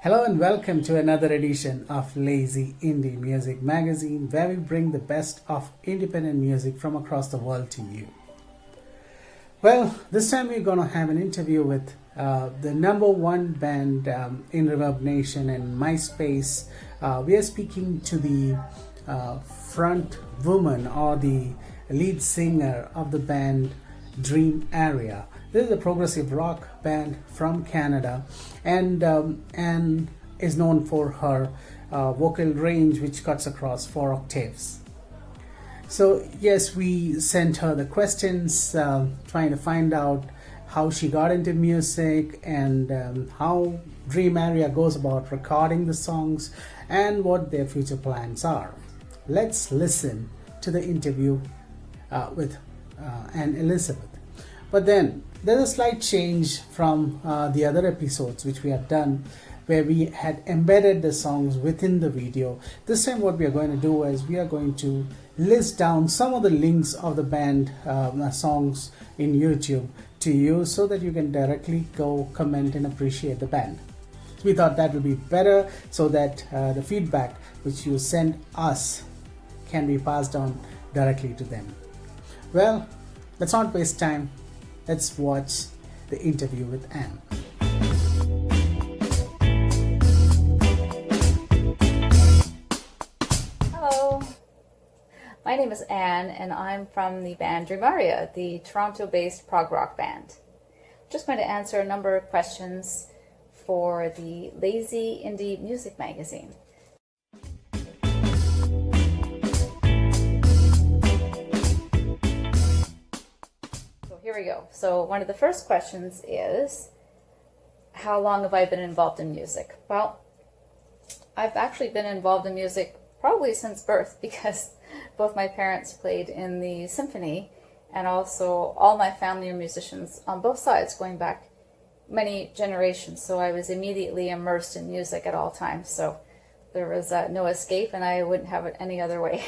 Hello and welcome to another edition of Lazie Indie Music Magazine, where we bring the best of independent music from across the world to you. Well, this time we're going to have an interview with the number one band in Reverb Nation and MySpace. We are speaking to the front woman or the lead singer of the band Dream Aria. This is a progressive rock band from Canada and is known for her vocal range, which cuts across 4 octaves. So yes, we sent her the questions trying to find out how she got into music and how Dream Aria goes about recording the songs and what their future plans are. Let's listen to the interview with Anne Elizabeth. But then there's a slight change from the other episodes which we have done, where we had embedded the songs within the video. This time what we are going to do is we are going to list down some of the links of the band songs in YouTube to you, so that you can directly go comment and appreciate the band. So we thought that would be better, so that the feedback which you send us can be passed on directly to them. Well, let's not waste time. Let's watch the interview with Anne. Hello, my name is Anne and I'm from the band Dream Aria, the Toronto-based prog rock band. I'm just going to answer a number of questions for the Lazie Indie Music Magazine. Here we go. So one of the first questions is, how long have I been involved in music? Well, I've actually been involved in music probably since birth, because both my parents played in the symphony, and also all my family are musicians on both sides, going back many generations. So I was immediately immersed in music at all times. So there was no escape, and I wouldn't have it any other way.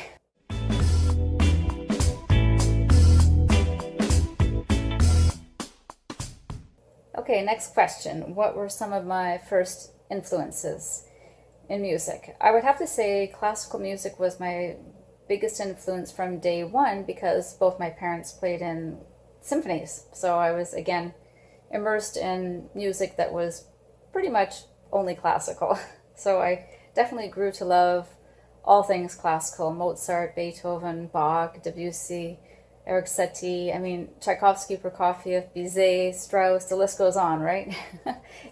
Okay, next question. What were some of my first influences in music? I would have to say classical music was my biggest influence from day one, because both my parents played in symphonies. So I was, again, immersed in music that was pretty much only classical. So I definitely grew to love all things classical: Mozart, Beethoven, Bach, Debussy, Eric Satie, Tchaikovsky, Prokofiev, Bizet, Strauss, the list goes on, right?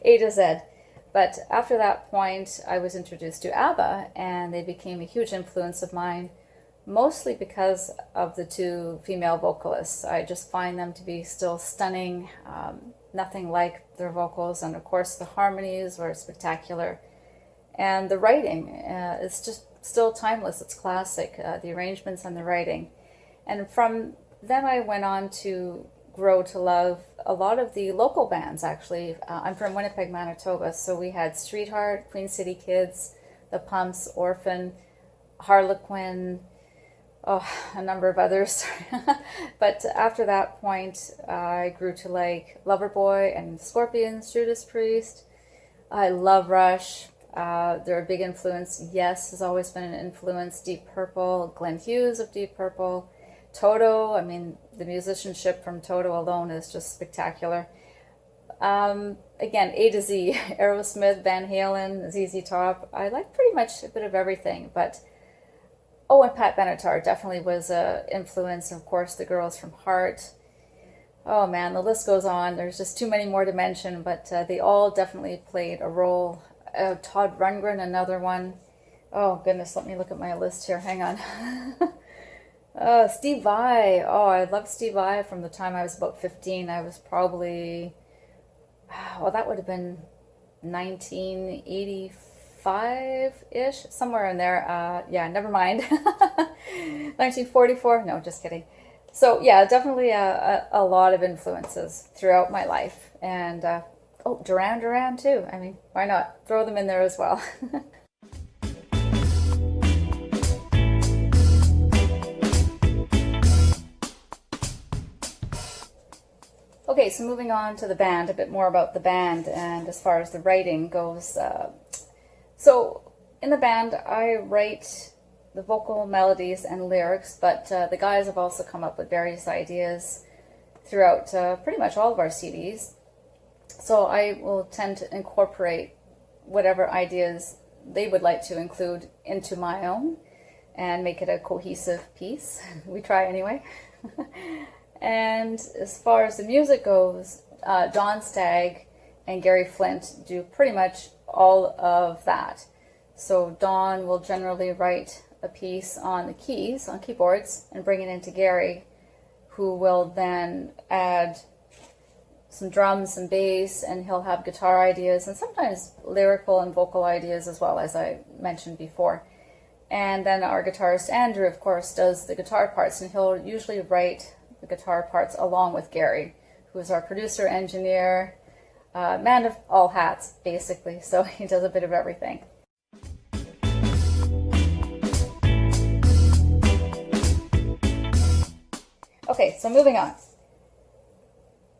A to Z. But after that point, I was introduced to ABBA, and they became a huge influence of mine, mostly because of the two female vocalists. I just find them to be still stunning, nothing like their vocals, and of course the harmonies were spectacular. And the writing is just still timeless, it's classic, the arrangements and the writing. And from then I went on to grow to love a lot of the local bands, actually. I'm from Winnipeg, Manitoba, so we had Streetheart, Queen City Kids, The Pumps, Orphan, Harlequin, a number of others. But after that point, I grew to like Loverboy and Scorpions, Judas Priest. I love Rush. They're a big influence. Yes has always been an influence. Deep Purple, Glenn Hughes of Deep Purple. Toto, the musicianship from Toto alone is just spectacular. Again, A to Z, Aerosmith, Van Halen, ZZ Top. I like pretty much a bit of everything, but and Pat Benatar definitely was an influence. Of course, the girls from Heart. Oh man, the list goes on. There's just too many more to mention, but they all definitely played a role. Todd Rundgren, another one. Oh goodness, let me look at my list here. Hang on. Steve Vai. I loved Steve Vai from the time I was about 15. I was probably, that would have been 1985-ish, somewhere in there. Never mind. 1944. No, just kidding. So yeah, definitely a lot of influences throughout my life. And Duran Duran too. Why not? Throw them in there as well. Okay, so moving on to the band, a bit more about the band, and as far as the writing goes, So in the band, I write the vocal melodies and lyrics, but the guys have also come up with various ideas throughout pretty much all of our CDs. So I will tend to incorporate whatever ideas they would like to include into my own and make it a cohesive piece. We try anyway. And as far as the music goes, Don Stagg and Gary Flint do pretty much all of that. So Don will generally write a piece on the keys, on keyboards, and bring it into Gary, who will then add some drums and bass, and he'll have guitar ideas and sometimes lyrical and vocal ideas as well, as I mentioned before. And then our guitarist Andrew, of course, does the guitar parts, and he'll usually write the guitar parts along with Gary, who is our producer, engineer, man of all hats, basically. So he does a bit of everything. Okay, so moving on.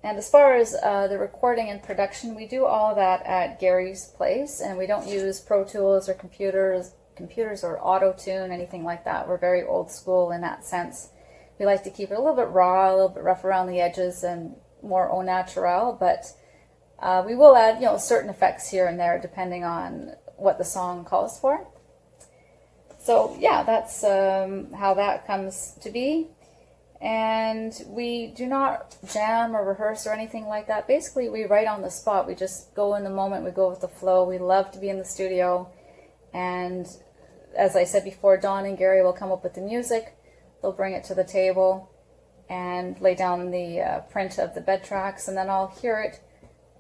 And as far as the recording and production, we do all of that at Gary's place, and we don't use Pro Tools or computers or auto-tune, anything like that. We're very old school in that sense. We like to keep it a little bit raw, a little bit rough around the edges, and more au naturel, but we will add, certain effects here and there depending on what the song calls for. So yeah, that's how that comes to be. And we do not jam or rehearse or anything like that. Basically, we write on the spot. We just go in the moment. We go with the flow. We love to be in the studio. And as I said before, Don and Gary will come up with the music. They'll bring it to the table and lay down the print of the bed tracks, and then I'll hear it.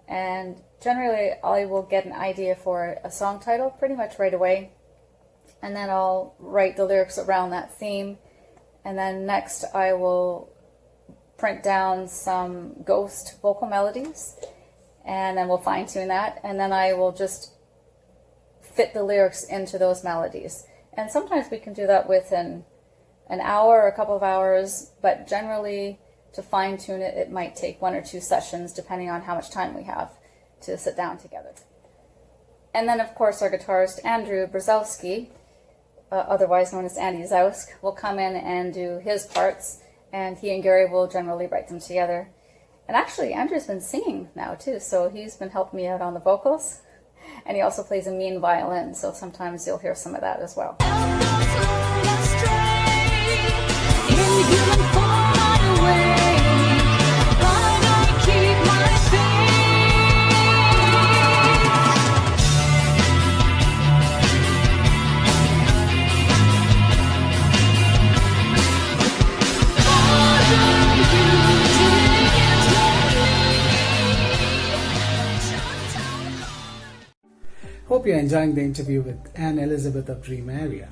And generally, I will get an idea for a song title pretty much right away. And then I'll write the lyrics around that theme. And then next I will print down some ghost vocal melodies, and then we'll fine tune that, and then I will just fit the lyrics into those melodies. And sometimes we can do that within an hour or a couple of hours, but generally to fine tune it, it might take 1 or 2 sessions depending on how much time we have to sit down together. And then of course our guitarist Andrew Brzezowski, otherwise known as Andy Zausk, will come in and do his parts, and he and Gary will generally write them together. And actually, Andrew's been singing now too, so he's been helping me out on the vocals, and he also plays a mean violin, so sometimes you'll hear some of that as well. Hope you're enjoying the interview with Anne Elizabeth of Dream Aria.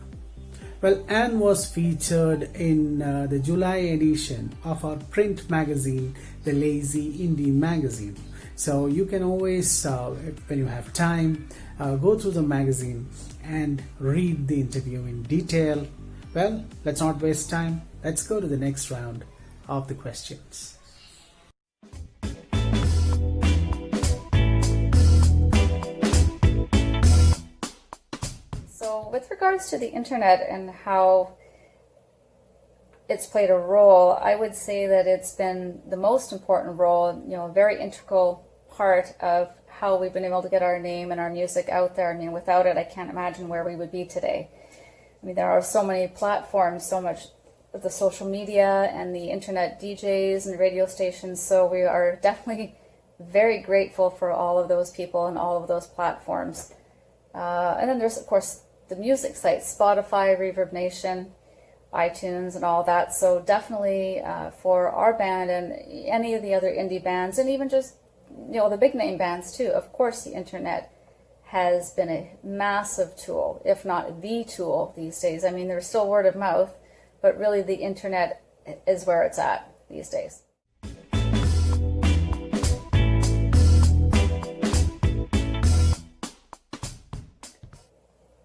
Well, Anne was featured in the July edition of our print magazine, the Lazie Indie magazine. So you can always, when you have time, go through the magazine and read the interview in detail. Well, let's not waste time. Let's go to the next round of the questions. So with regards to the internet and how it's played a role, I would say that it's been the most important role, a very integral part of how we've been able to get our name and our music out there. I mean, without it, I can't imagine where we would be today. I mean, there are so many platforms, so much of the social media and the internet DJs and radio stations, so we are definitely very grateful for all of those people and all of those platforms. And then there's, of course, the music sites, Spotify, Reverb Nation, iTunes, and all that. So definitely for our band and any of the other indie bands, and even just the big name bands too, of course the internet has been a massive tool, if not the tool these days. I mean, there's still word of mouth, but really the internet is where it's at these days.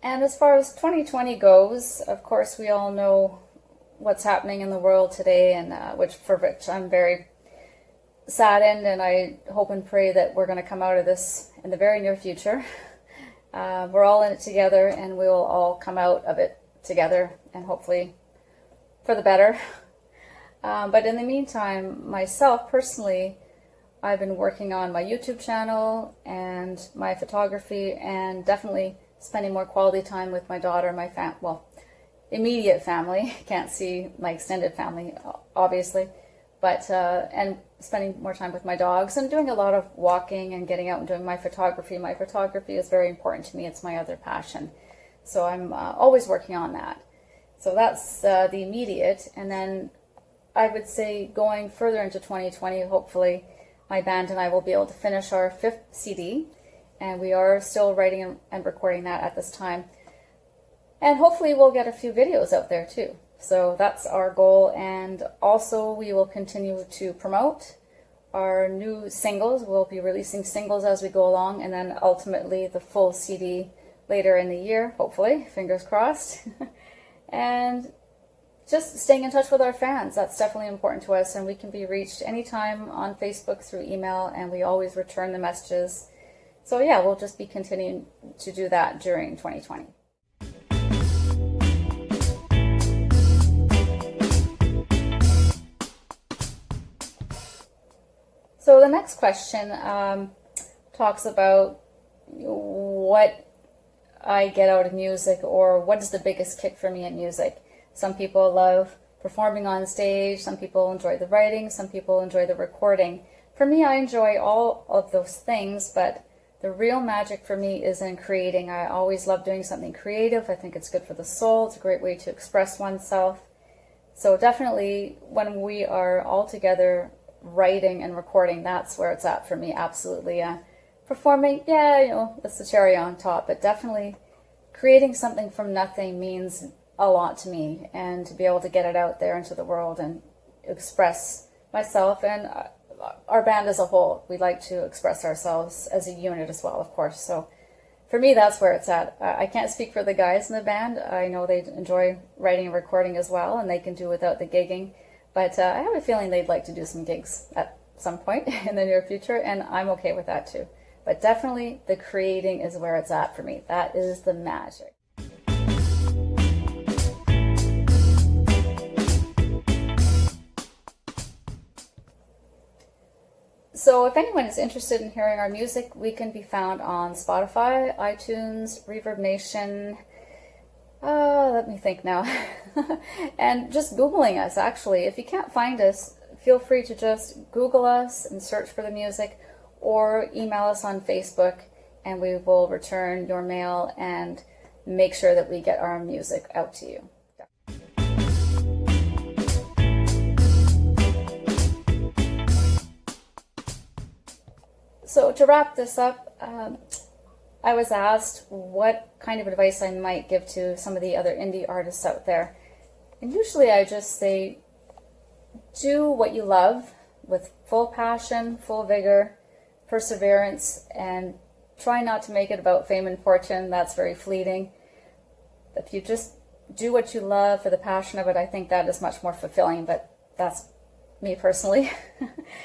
And as far as 2020 goes, of course, we all know what's happening in the world today, and for which I'm very saddened, and I hope and pray that we're going to come out of this in the very near future. We're all in it together, and we will all come out of it together, and hopefully for the better. But in the meantime, myself personally, I've been working on my YouTube channel and my photography, and definitely spending more quality time with my daughter, my immediate family. Can't see my extended family, obviously, but and spending more time with my dogs and doing a lot of walking and getting out and doing my photography. My photography is very important to me. It's my other passion. So I'm always working on that. So that's the immediate. And then I would say going further into 2020, hopefully my band and I will be able to finish our 5th CD. And we are still writing and recording that at this time. And hopefully we'll get a few videos out there too. So that's our goal. And also we will continue to promote our new singles. We'll be releasing singles as we go along, and then ultimately the full CD later in the year, hopefully, fingers crossed. And just staying in touch with our fans. That's definitely important to us, and we can be reached anytime on Facebook through email, and we always return the messages. So yeah, we'll just be continuing to do that during 2020. So the next question talks about what I get out of music, or what is the biggest kick for me in music. Some people love performing on stage, some people enjoy the writing, some people enjoy the recording. For me, I enjoy all of those things, but the real magic for me is in creating. I always love doing something creative. I think it's good for the soul. It's a great way to express oneself. So definitely when we are all together writing and recording, that's where it's at for me, absolutely. Performing, that's the cherry on top, but definitely creating something from nothing means a lot to me, and to be able to get it out there into the world and express myself and our band as a whole. We like to express ourselves as a unit as well, of course. So for me, that's where it's at. I can't speak for the guys in the band. I know they enjoy writing and recording as well, and they can do without the gigging. But I have a feeling they'd like to do some gigs at some point in the near future, and I'm okay with that too. But definitely the creating is where it's at for me. That is the magic. So if anyone is interested in hearing our music, we can be found on Spotify, iTunes, Reverb Nation. Let me think now. And just Googling us, actually. If you can't find us, feel free to just Google us and search for the music, or email us on Facebook, and we will return your mail and make sure that we get our music out to you. So to wrap this up, I was asked what kind of advice I might give to some of the other indie artists out there. And usually I just say, do what you love with full passion, full vigor, perseverance, and try not to make it about fame and fortune. That's very fleeting. If you just do what you love for the passion of it, I think that is much more fulfilling, but that's me personally.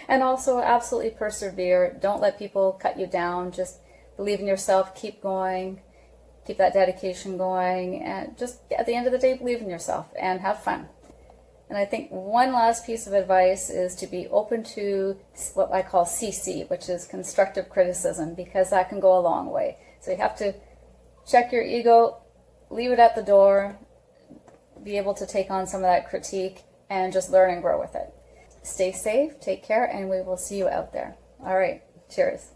And also absolutely persevere. Don't let people cut you down. Just believe in yourself, keep going, keep that dedication going, and just at the end of the day, believe in yourself and have fun. And I think one last piece of advice is to be open to what I call CC, which is constructive criticism, because that can go a long way. So you have to check your ego, leave it at the door, be able to take on some of that critique, and just learn and grow with it. Stay safe, take care, and we will see you out there. All right, cheers.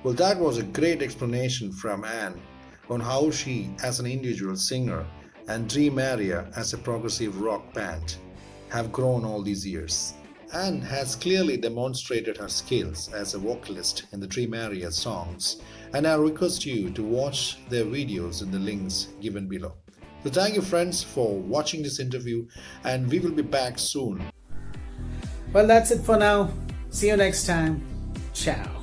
Well, that was a great explanation from Anne on how she, as an individual singer, and Dream Aria as a progressive rock band, have grown all these years. Anne has clearly demonstrated her skills as a vocalist in the Dream Aria songs, and I request you to watch their videos in the links given below. So thank you, friends, for watching this interview, and we will be back soon. Well, that's it for now. See you next time. Ciao.